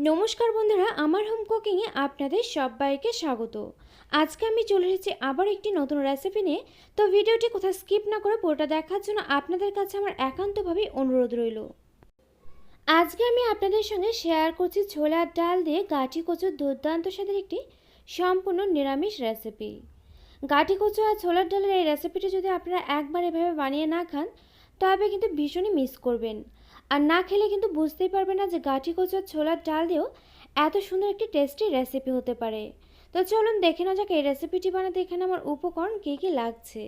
নমস্কার বন্ধুরা, আমার হোম কুকিংয়ে আপনাদের সবাইকে স্বাগত। আজকে আমি চলে এসেছি আবার একটি নতুন রেসিপি নিয়ে। তো ভিডিওটি কোথাও স্কিপ না করে পুরোটা দেখার জন্য আপনাদের কাছে আমার একান্তভাবে অনুরোধ রইল। আজকে আমি আপনাদের সঙ্গে শেয়ার করছি ছোলার ডাল দিয়ে গাঠি কচুর দুর্দান্ত স্বাদের একটি সম্পূর্ণ নিরামিষ রেসিপি। গাঠি কচু আর ছোলার ডালের এই রেসিপিটি যদি আপনারা একবার এভাবে বানিয়ে না খান তবে কিন্তু ভীষণই মিস করবেন। আর না খেলে কিন্তু বুঝতেই পারবেন না যে গাঠি কচু আর ছোলার ডাল দিয়েও এত সুন্দর একটি টেস্টি রেসিপি হতে পারে। তো চলুন দেখে নেওয়া যাক এই রেসিপিটি বানাতে এখানে আমার উপকরণ কী কী লাগছে।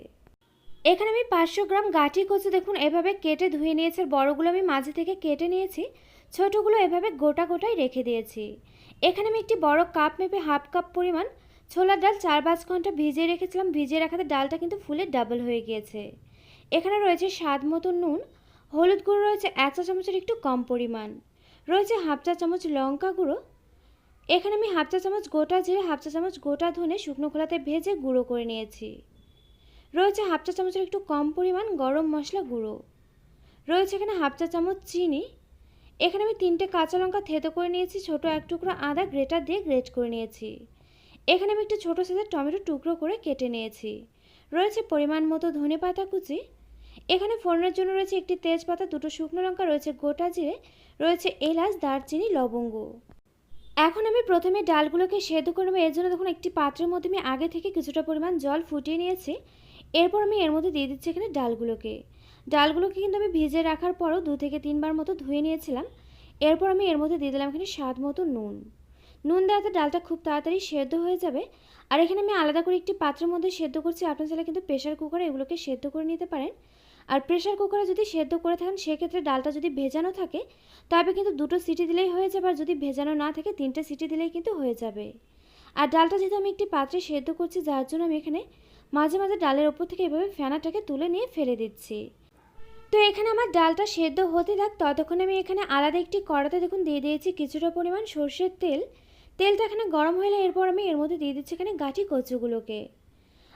এখানে আমি 500 গ্রাম গাঠি কচু দেখুন এভাবে কেটে ধুয়ে নিয়েছি। বড়গুলো আমি মাঝে থেকে কেটে নিয়েছি, ছোটোগুলো এভাবে গোটা গোটাই রেখে দিয়েছি। এখানে আমি একটি বড় কাপ মেপে হাফ কাপ পরিমাণ ছোলার ডাল 4-5 ঘন্টা ভিজিয়ে রেখেছিলাম। ভিজিয়ে রাখাতে ডালটা কিন্তু ফুলে ডাবল হয়ে গিয়েছে। এখানে রয়েছে স্বাদ মতো নুন, হলুদ গুঁড়ো রয়েছে 1 চা চামচের একটু কম পরিমাণ, রয়েছে হাফ চা চামচ লঙ্কা গুঁড়ো। এখানে আমি হাফ চা চামচ গোটা জিরে, হাফ চা চামচ গোটা ধনে শুকনো খোলাতে ভেজে গুঁড়ো করে নিয়েছি। রয়েছে হাফ চা চামচের একটু কম পরিমাণ গরম মশলা গুঁড়ো, রয়েছে এখানে হাফ চা চামচ চিনি। এখানে আমি 3টে কাঁচা লঙ্কা থেতো করে নিয়েছি, ছোটো এক টুকরো আদা গ্রেটার দিয়ে গ্রেট করে নিয়েছি। এখানে আমি একটু ছোটো সাইজের টমেটো টুকরো করে কেটে নিয়েছি। রয়েছে পরিমাণ মতো ধনেপাতা কুচি। এখানে ফোড়নের জন্য রয়েছে একটি তেজপাতা, 2টো শুকনো লঙ্কা, রয়েছে গোটা জিরে, রয়েছে এলাচ, দারচিনি, লবঙ্গ। এখন আমি প্রথমে ডালগুলোকে সেদ্ধ করে নেব। এর জন্য দেখুন একটি পাত্রের মধ্যে আমি আগে থেকে কিছুটা পরিমাণ জল ফুটিয়ে নিয়েছি। এরপর আমি এর মধ্যে দিয়ে দিচ্ছি এখানে ডালগুলোকে কিন্তু আমি ভিজে রাখার পরও 2 থেকে 3 বার মতো ধুয়ে নিয়েছিলাম। এরপর আমি এর মধ্যে দিয়ে দিলাম এখানে স্বাদ মতো নুন দেওয়াতে ডালটা খুব তাড়াতাড়ি সেদ্ধ হয়ে যাবে। আর এখানে আমি আলাদা করে একটি পাত্রের মধ্যে সেদ্ধ করছি। আপনারা চাইলে কিন্তু প্রেশার কুকারে এগুলোকে সেদ্ধ করে নিতে পারেন। আর প্রেশার কুকারে যদি সেদ্ধ করে থাকেন সেক্ষেত্রে ডালটা যদি ভেজানো থাকে তবে কিন্তু 2টো সিটি দিলেই হয়ে যাবে, আর যদি ভেজানো না থাকে 3টে সিটি দিলেই কিন্তু হয়ে যাবে। আর ডালটা যেহেতু আমি একটি পাত্রে সেদ্ধ করছি যার জন্য আমি এখানে মাঝে মাঝে ডালের ওপর থেকে এভাবে ফেনাটাকে তুলে নিয়ে ফেলে দিচ্ছি। তো এখানে আমার ডালটা সেদ্ধ হতে থাক ততক্ষণে আমি এখানে আলাদা একটি কড়াতে দেখুন দিয়ে দিয়েছি কিছুটা পরিমাণ সর্ষের তেল। তেলটা এখানে গরম হলে এরপর আমি এর মধ্যে দিয়ে দিচ্ছি এখানে গাঠি কচুগুলোকে।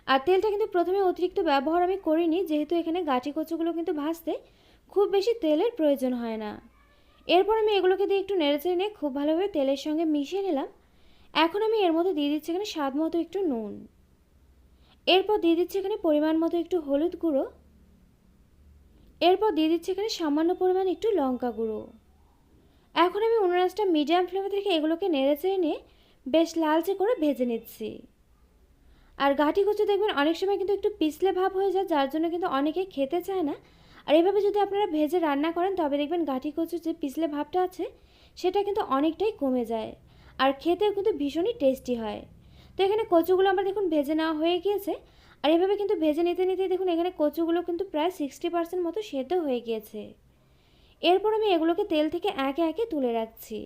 আর তেলটা কিন্তু প্রথমে অতিরিক্ত ব্যবহার আমি করিনি, যেহেতু এখানে গাঠি কচুগুলো কিন্তু ভাজতে খুব বেশি তেলের প্রয়োজন হয় না। এরপর আমি এগুলোকে দিয়ে একটু নেড়েচেড়ে নিয়ে খুব ভালোভাবে তেলের সঙ্গে মিশিয়ে নিলাম। এখন আমি এর মধ্যে দিয়ে দিচ্ছি এখানে স্বাদ মতো একটু নুন। এরপর দিয়ে দিচ্ছি এখানে পরিমাণ মতো একটু হলুদ গুঁড়ো। এরপর দিয়ে দিচ্ছি এখানে সামান্য পরিমাণ একটু লঙ্কা গুঁড়ো। এখন আমি উনুনআঁচটা মিডিয়াম ফ্লেমে থেকে এগুলোকে নেড়েচেড়ে নিয়ে বেশ লালচে করে ভেজে নিচ্ছি। আর গাঠি কচু দেখবেন অনেক সময় কিন্তু একটু পিছলে ভাব হয়ে যায়, যার জন্য কিন্তু অনেকেই খেতে চায় না। আর এভাবে যদি আপনারা ভেজে রান্না করেন তবে দেখবেন গাঠি কচুর যে পিছলে ভাবটা আছে সেটা কিন্তু অনেকটাই কমে যায়, আর খেতেও কিন্তু ভীষণই টেস্টি হয়। তো এখানে কচুগুলো আমার দেখুন ভেজে নেওয়া হয়ে গিয়েছে। আর এভাবে কিন্তু ভেজে নিতে নিতে দেখুন এখানে কচুগুলো কিন্তু প্রায় 60% মতো সেদ্ধ হয়ে গিয়েছে। এরপর আমি এগুলোকে তেল থেকে একে একে তুলে রাখছি।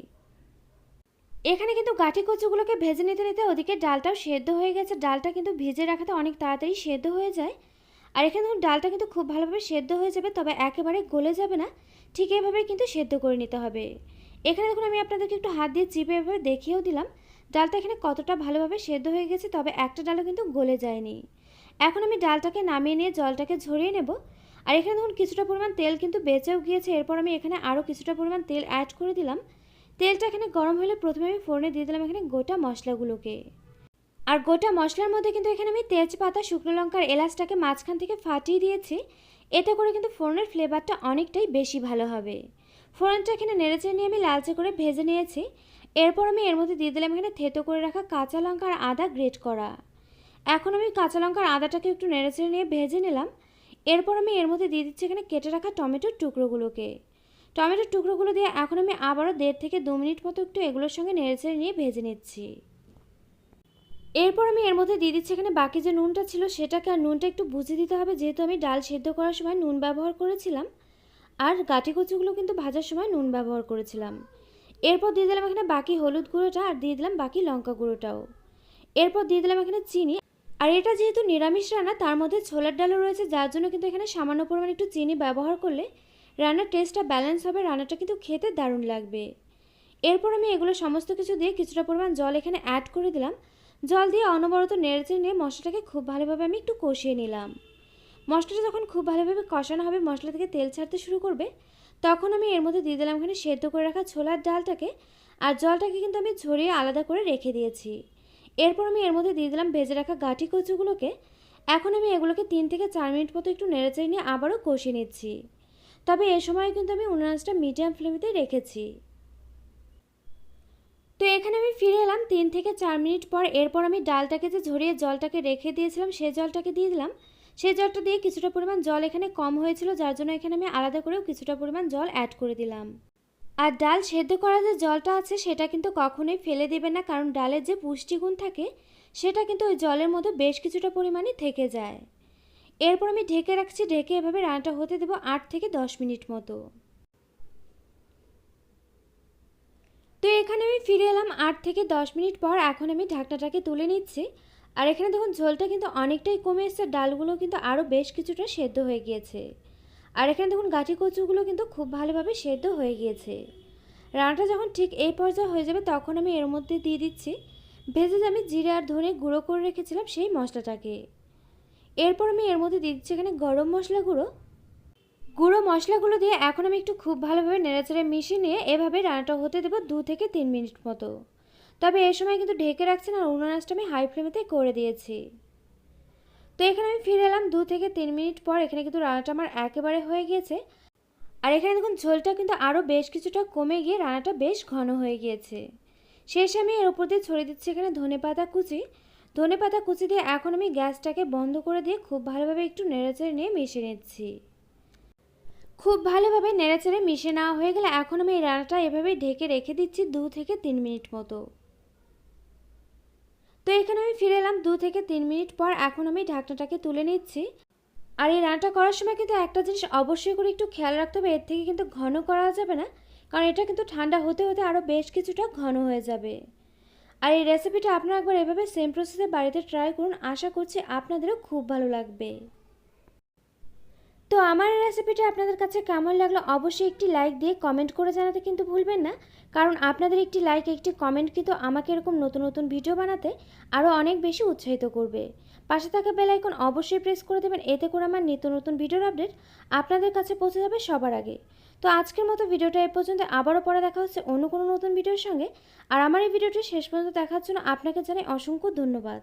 এখানে কিন্তু গাঠি কচুগুলোকে ভেজে নিতে নিতে ওদিকে ডালটাও সেদ্ধ হয়ে গেছে। ডালটা কিন্তু ভেজে রাখাতে অনেক তাড়াতাড়ি সেদ্ধ হয়ে যায়। আর এখানে দেখুন ডালটা কিন্তু খুব ভালোভাবে সেদ্ধ হয়ে যাবে, তবে একেবারে গলে যাবে না, ঠিক এভাবেই কিন্তু সেদ্ধ করে নিতে হবে। এখানে দেখুন আমি আপনাদেরকে একটু হাত দিয়ে চিপে এভাবে দেখিয়েও দিলাম ডালটা এখানে কতটা ভালোভাবে সেদ্ধ হয়ে গেছে, তবে একটা ডালও কিন্তু গলে যায়নি। এখন আমি ডালটাকে নামিয়ে নিয়ে জলটাকে ঝরিয়ে নেব। আর এখানে দেখুন কিছুটা পরিমাণ তেল কিন্তু বেঁচেও গিয়েছে। এরপর আমি এখানে আরও কিছুটা পরিমাণ তেল অ্যাড করে দিলাম। তেলটা এখানে গরম হলে প্রথমে আমি ফোড়নে দিয়ে দিলাম এখানে গোটা মশলাগুলোকে। আর গোটা মশলার মধ্যে কিন্তু এখানে আমি তেজপাতা, শুকনো লঙ্কার এলাচটাকে মাঝখান থেকে ফাটিয়ে দিয়েছি। এতে করে কিন্তু ফোড়নের ফ্লেভারটা অনেকটাই বেশি ভালো হবে। ফোড়নটা এখানে নেড়েচেড়ে নিয়ে আমি লালচে করে ভেজে নিয়েছি। এরপর আমি এর মধ্যে দিয়ে দিলাম এখানে থেতো করে রাখা কাঁচা লঙ্কা আর আদা গ্রেট করা। এখন আমি কাঁচা লঙ্কার আদাটাকে একটু নেড়েচেড়ে নিয়ে ভেজে নিলাম। এরপর আমি এর মধ্যে দিয়ে দিচ্ছি এখানে কেটে রাখা টমেটোর টুকরোগুলোকে। টমেটোর টুকরোগুলো দিয়ে এখন আমি আবারও 1.5 থেকে 2 মিনিট মতো একটু এগুলোর সঙ্গে নেড়েচেড়ে নিয়ে ভেজে নিচ্ছি। এরপর আমি এর মধ্যে দিয়ে দিচ্ছি এখানে বাকি যে নুনটা ছিল সেটাকে। আর নুনটা একটু বুঝে দিতে হবে, যেহেতু আমি ডাল সেদ্ধ করার সময় নুন ব্যবহার করেছিলাম আর গাঠি কচুগুলো কিন্তু ভাজার সময় নুন ব্যবহার করেছিলাম। এরপর দিয়ে দিলাম এখানে বাকি হলুদ গুঁড়োটা, আর দিয়ে দিলাম বাকি লঙ্কা গুঁড়োটাও। এরপর দিয়ে দিলাম এখানে চিনি। আর এটা যেহেতু নিরামিষ রান্না তার মধ্যে ছোলার ডালও রয়েছে, যার জন্য কিন্তু এখানে সামান্য পরিমাণে একটু চিনি ব্যবহার করলে রান্নার টেস্টটা ব্যালেন্স হবে, রান্নাটা কিন্তু খেতে দারুণ লাগবে। এরপর আমি এগুলো সমস্ত কিছু দিয়ে কিছুটা পরিমাণ জল এখানে অ্যাড করে দিলাম। জল দিয়ে অনবরত নেড়েচেড়ে নিয়ে মশলাটাকে খুব ভালোভাবে আমি একটু কষিয়ে নিলাম। মশলাটা যখন খুব ভালোভাবে কষানো হবে, মশলা থেকে তেল ছাড়তে শুরু করবে, তখন আমি এর মধ্যে দিয়ে দিলাম এখানে সেদ্ধ করে রাখা ছোলার ডালটাকে, আর জলটাকে কিন্তু আমি ঝরিয়ে আলাদা করে রেখে দিয়েছি। এরপর আমি এর মধ্যে দিয়ে দিলাম ভেজে রাখা গাঁটি কচুগুলোকে। এখন আমি এগুলোকে 3 থেকে 4 মিনিট মতো একটু নেড়েচেড়ে নিয়ে আবারও কষিয়ে নিচ্ছি। তবে এ সময় কিন্তু আমি উনুন আঁচটা মিডিয়াম ফ্লেমেতে রেখেছি। তো এখানে আমি ফিরে এলাম 3 থেকে 4 মিনিট পর। এরপর আমি ডালটাকে যে ঝরিয়ে জলটাকে রেখে দিয়েছিলাম সেই জলটাকে দিয়ে দিলাম। সেই জলটা দিয়ে কিছুটা পরিমাণ জল এখানে কম হয়েছিল, যার জন্য এখানে আমি আলাদা করেও কিছুটা পরিমাণ জল অ্যাড করে দিলাম। আর ডাল সেদ্ধ করা যে জলটা আছে সেটা কিন্তু কখনোই ফেলে দেবেন না, কারণ ডালের যে পুষ্টিগুণ থাকে সেটা কিন্তু ওই জলের মধ্যে বেশ কিছুটা পরিমাণে থেকে যায়। এরপর আমি ঢেকে রাখছি, ঢেকে এভাবে রান্নাটা হতে দেবো 8 থেকে 10 মিনিট মতো। তো এখানে আমি ফিরে এলাম 8 থেকে 10 মিনিট পর। এখন আমি ঢাকনাটাকে তুলে নিচ্ছি। আর এখানে দেখুন ঝোলটা কিন্তু অনেকটাই কমে এসেছে, ডালগুলো কিন্তু আরও বেশ কিছুটা সেদ্ধ হয়ে গিয়েছে। আর এখানে দেখুন গাঁটি কচুগুলো কিন্তু খুব ভালোভাবে সেদ্ধ হয়ে গিয়েছে। রান্নাটা যখন ঠিক এই পর্যায়ে হয়ে যাবে তখন আমি এর মধ্যে দিয়ে দিচ্ছি ভেজে যে আমি জিরে আর ধনে গুঁড়ো করে রেখেছিলাম সেই মশলাটাকে। এরপর আমি এর মধ্যে দিয়ে দিচ্ছি এখানে গরম মশলা গুঁড়ো মশলাগুলো দিয়ে এখন আমি একটু খুব ভালোভাবে নেড়েচেড়ে মিশিয়ে নিয়ে এভাবে রান্নাটা হতে দেবো 2 থেকে 3 মিনিট মতো। তবে এই সময় কিন্তু ঢেকে রাখছেন, আর উনুন আঁচটা আমি হাই ফ্লেমেতে করে দিয়েছি। তো এখানে আমি ফিরে এলাম 2 থেকে 3 মিনিট পর। এখানে কিন্তু রান্নাটা আমার একেবারে হয়ে গিয়েছে। আর এখানে দেখুন ঝোলটা কিন্তু আরও বেশ কিছুটা কমে গিয়ে রান্নাটা বেশ ঘন হয়ে গিয়েছে। শেষে আমি এর উপর দিয়ে ছড়িয়ে দিচ্ছি এখানে ধনেপাতা কুচি দিয়ে এখন আমি গ্যাসটাকে বন্ধ করে দিয়ে খুব ভালোভাবে একটু নেড়েচেড়ে নিয়ে মিশিয়ে নিচ্ছি। খুব ভালোভাবে নেড়েচেড়ে মিশিয়ে নেওয়া হয়ে গেলে এখন আমি এই রান্নাটা এভাবেই ঢেকে রেখে দিচ্ছি 2 থেকে 3 মিনিট মতো। তো এখানে আমি ফিরে এলাম 2 থেকে 3 মিনিট পর। এখন আমি ঢাকনাটাকে তুলে নিচ্ছি। আর এই রান্নাটা করার সময় কিন্তু একটা জিনিস অবশ্যই করে একটু খেয়াল রাখতে হবে, এর থেকে কিন্তু ঘন করা যাবে না, কারণ এটা কিন্তু ঠান্ডা হতে হতে আরও বেশ কিছুটা ঘন হয়ে যাবে। আর এই রেসিপিটা আপনারা একবার এভাবে সেম প্রসেসে বাড়িতে ট্রাই করুন, আশা করছি আপনাদেরও খুব ভালো লাগবে। তো আমার এই রেসিপিটা আপনাদের কাছে কেমন লাগলো অবশ্যই একটি লাইক দিয়ে কমেন্ট করে জানাতে কিন্তু ভুলবেন না, কারণ আপনাদের একটি লাইক একটি কমেন্ট কিন্তু আমাকে এরকম নতুন নতুন ভিডিও বানাতে আরও অনেক বেশি উৎসাহিত করবে। পাশে থাকা বেল আইকন অবশ্যই প্রেস করে দেবেন, এতে করে আমার নিত্য নতুন ভিডিওর আপডেট আপনাদের কাছে পৌঁছে যাবে সবার আগে। তো আজকের মতো ভিডিওটা এ পর্যন্ত, আবারও পরে দেখা হচ্ছে অন্য কোনো নতুন ভিডিওর সঙ্গে। আর আমার এই ভিডিওটি শেষ পর্যন্ত দেখার জন্য আপনাকে জানাই অসংখ্য ধন্যবাদ।